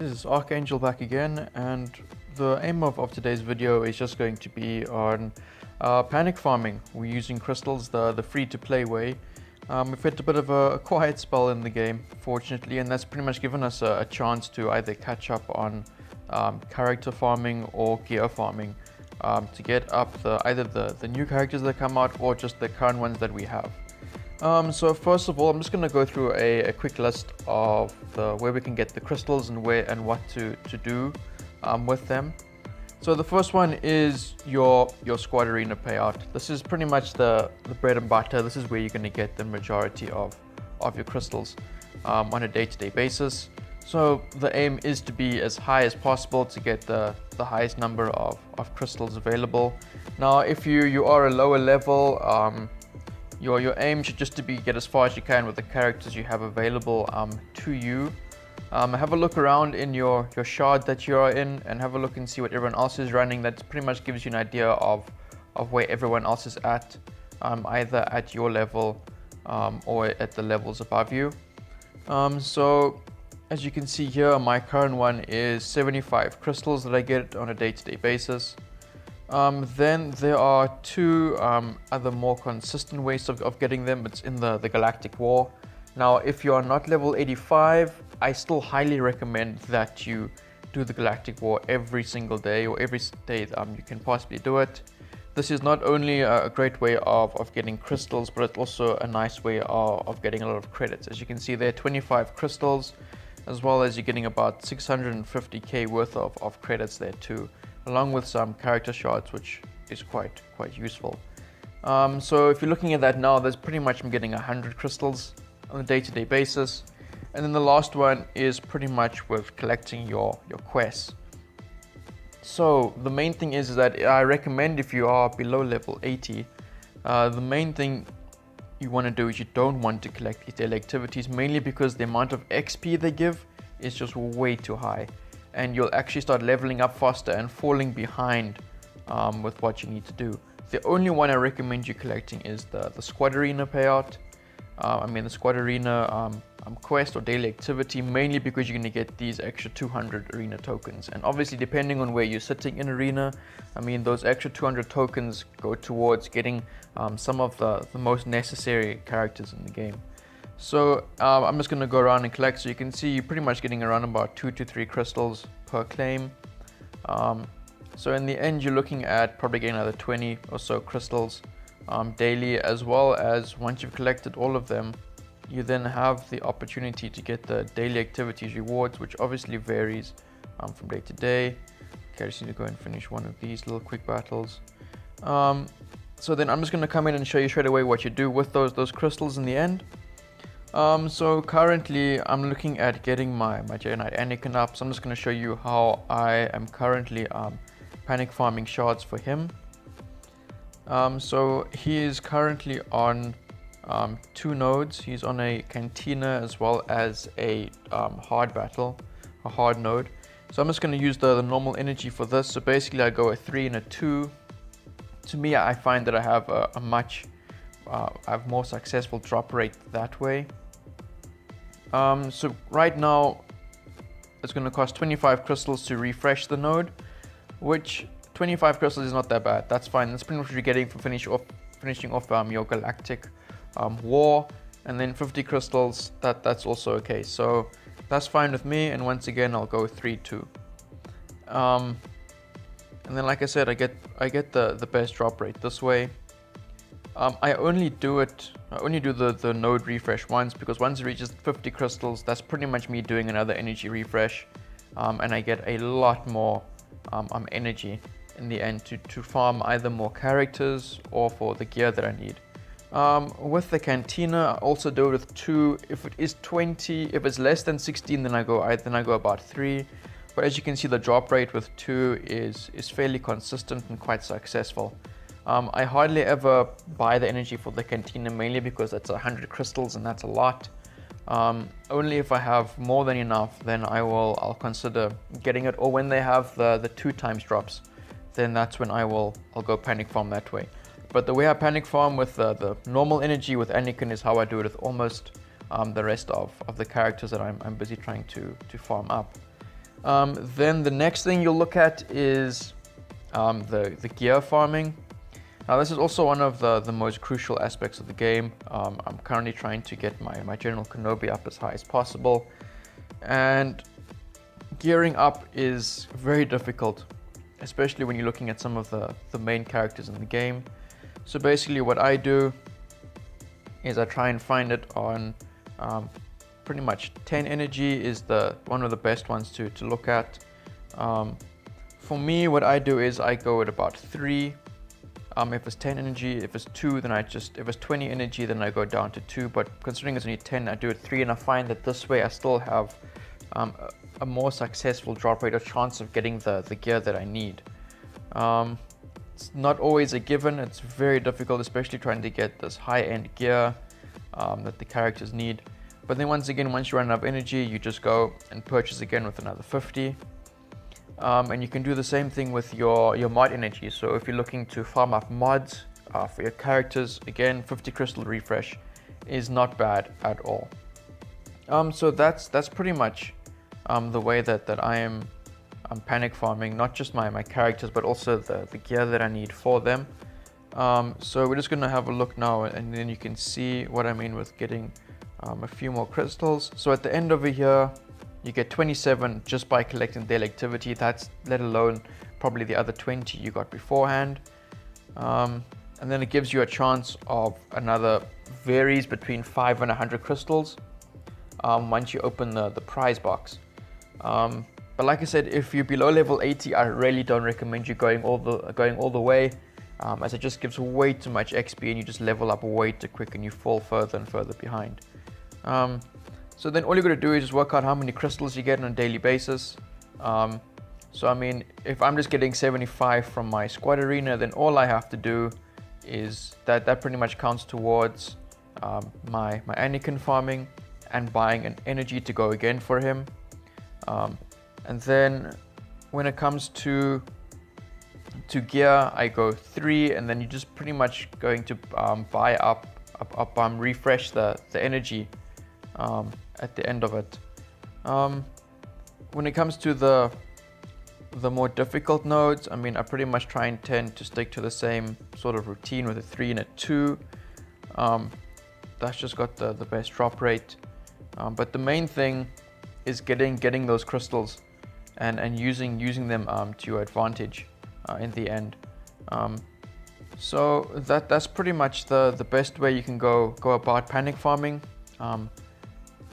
This is Archangel back again, and the aim of today's video is just going to be on panic farming. We're using crystals the free-to-play way. We've hit a bit of a quiet spell in the game, fortunately, and that's pretty much given us a chance to either catch up on character farming or gear farming to get up either the new characters that come out or just the current ones that we have. So first of all, I'm just going to go through a quick list of where we can get the crystals and where and what to do with them. So the first one is your squad arena payout. This is pretty much the bread and butter. This is where you're going to get the majority of your crystals on a day-to-day basis. So the aim is to be as high as possible to get the highest number of crystals available. Now if you are a lower level, your aim should just to be get as far as you can with the characters you have available to you. Have a look around in your shard that you are in and have a look and see what everyone else is running. That pretty much gives you an idea of where everyone else is at, either at your level or at the levels above you. So as you can see here, my current one is 75 crystals that I get on a day-to-day basis. Then there are two other more consistent ways of getting them. It's in the Galactic War. Now if you are not level 85, I still highly recommend that you do the Galactic War every single day, or every day you can possibly do it. This is not only a great way of getting crystals, but it's also a nice way of getting a lot of credits. As you can see there, 25 crystals, as well as you're getting about 650k worth of credits there too, along with some character shards, which is quite useful. So if you're looking at that now, there's pretty much I'm getting 100 crystals on a day-to-day basis. And then the last one is pretty much with collecting your quests. So the main thing is that I recommend, if you are below level 80, the main thing you want to do is you don't want to collect these daily activities, mainly because the amount of XP they give is just way too high, and you'll actually start leveling up faster and falling behind with what you need to do. The only one I recommend you collecting is the squad arena payout. The squad arena quest or daily activity, mainly because you're going to get these extra 200 arena tokens, and obviously depending on where you're sitting in arena, those extra 200 tokens go towards getting some of the most necessary characters in the game. So I'm just going to go around and collect. So you can see you're pretty much getting around about 2 to 3 crystals per claim. So in the end, you're looking at probably getting another 20 or so crystals daily, as well as once you've collected all of them, you then have the opportunity to get the daily activities rewards, which obviously varies from day to day. Okay, I just need to go and finish one of these little quick battles. So then I'm just going to come in and show you straight away what you do with those crystals in the end. So currently I'm looking at getting my Jedi Knight Anakin up, so I'm just going to show you how I am currently panic farming shards for him. So he is currently on 2 nodes. He's on a cantina as well as a hard node. So I'm just going to use the normal energy for this. So basically I go a 3 and a 2. To me, I find that I have I have more successful drop rate that way. So right now it's going to cost 25 crystals to refresh the node, which 25 crystals is not that bad. That's fine. That's pretty much what you're getting for finishing off your Galactic War, and then 50 crystals. That's also okay. So that's fine with me. And once again, I'll go 3-2. And then, like I said, I get the best drop rate this way. I only do the node refresh once, because once it reaches 50 crystals, that's pretty much me doing another energy refresh, and I get a lot more energy in the end to farm either more characters or for the gear that I need. With the cantina, I also do it with 2. If it is 20, if it's less than 16, then I go about 3. But as you can see, the drop rate with 2 is fairly consistent and quite successful. I hardly ever buy the energy for the cantina, mainly because it's 100 crystals and that's a lot. Only if I have more than enough, then I'll consider getting it, or when they have the 2 times drops, then that's when I'll go panic farm that way. But the way I panic farm with the normal energy with Anakin is how I do it with almost the rest of the characters that I'm busy trying to farm up. Then the next thing you'll look at is the gear farming. Now this is also one of the most crucial aspects of the game. I'm currently trying to get my General Kenobi up as high as possible, and gearing up is very difficult, especially when you're looking at some of the main characters in the game. So basically what I do is I try and find it on pretty much 10 energy is one of the best ones to look at. For me, what I do is I go at about 3. If it's 10 energy, if it's 2, then if it's 20 energy, then I go down to 2. But considering it's only 10, I do it 3, and I find that this way I still have a more successful drop rate or chance of getting the gear that I need. It's not always a given. It's very difficult, especially trying to get this high-end gear that the characters need. But then once again, once you run out of energy, you just go and purchase again with another 50. And you can do the same thing with your mod energy. So if you're looking to farm up mods for your characters, again, 50 crystal refresh is not bad at all. So that's pretty much the way that I'm panic farming, not just my characters, but also the gear that I need for them. So we're just going to have a look now, and then you can see what I mean with getting a few more crystals. So at the end over here, you get 27 just by collecting daily activity. That's let alone probably the other 20 you got beforehand. And then it gives you a chance of another, varies between 5 and 100 crystals once you open the prize box. But like I said, if you're below level 80, I really don't recommend you going all the way, as it just gives way too much XP and you just level up way too quick and you fall further and further behind. So then all you're going to do is just work out how many crystals you get on a daily basis. So I mean, if I'm just getting 75 from my squad arena, then all I have to do is that pretty much counts towards my Anakin farming and buying an energy to go again for him. And then when it comes to gear, I go 3, and then you're just pretty much going to buy up refresh the energy at the end of it. When it comes to the more difficult nodes, I mean, I pretty much try and tend to stick to the same sort of routine with a 3 and a 2. That's just got the best drop rate. But the main thing is getting those crystals and using them to your advantage in the end. So that's pretty much the best way you can go about panic farming.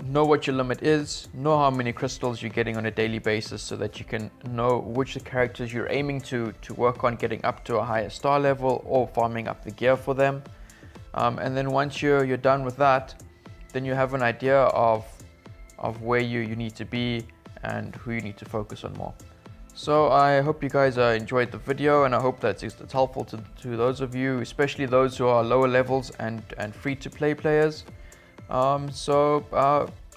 Know what your limit is, know how many crystals you're getting on a daily basis so that you can know which characters you're aiming to work on getting up to a higher star level or farming up the gear for them. And then once you're done with that, then you have an idea of where you need to be and who you need to focus on more. So I hope you guys enjoyed the video, and I hope that it's helpful to those of you, especially those who are lower levels and free to play players. So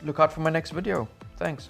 look out for my next video. Thanks.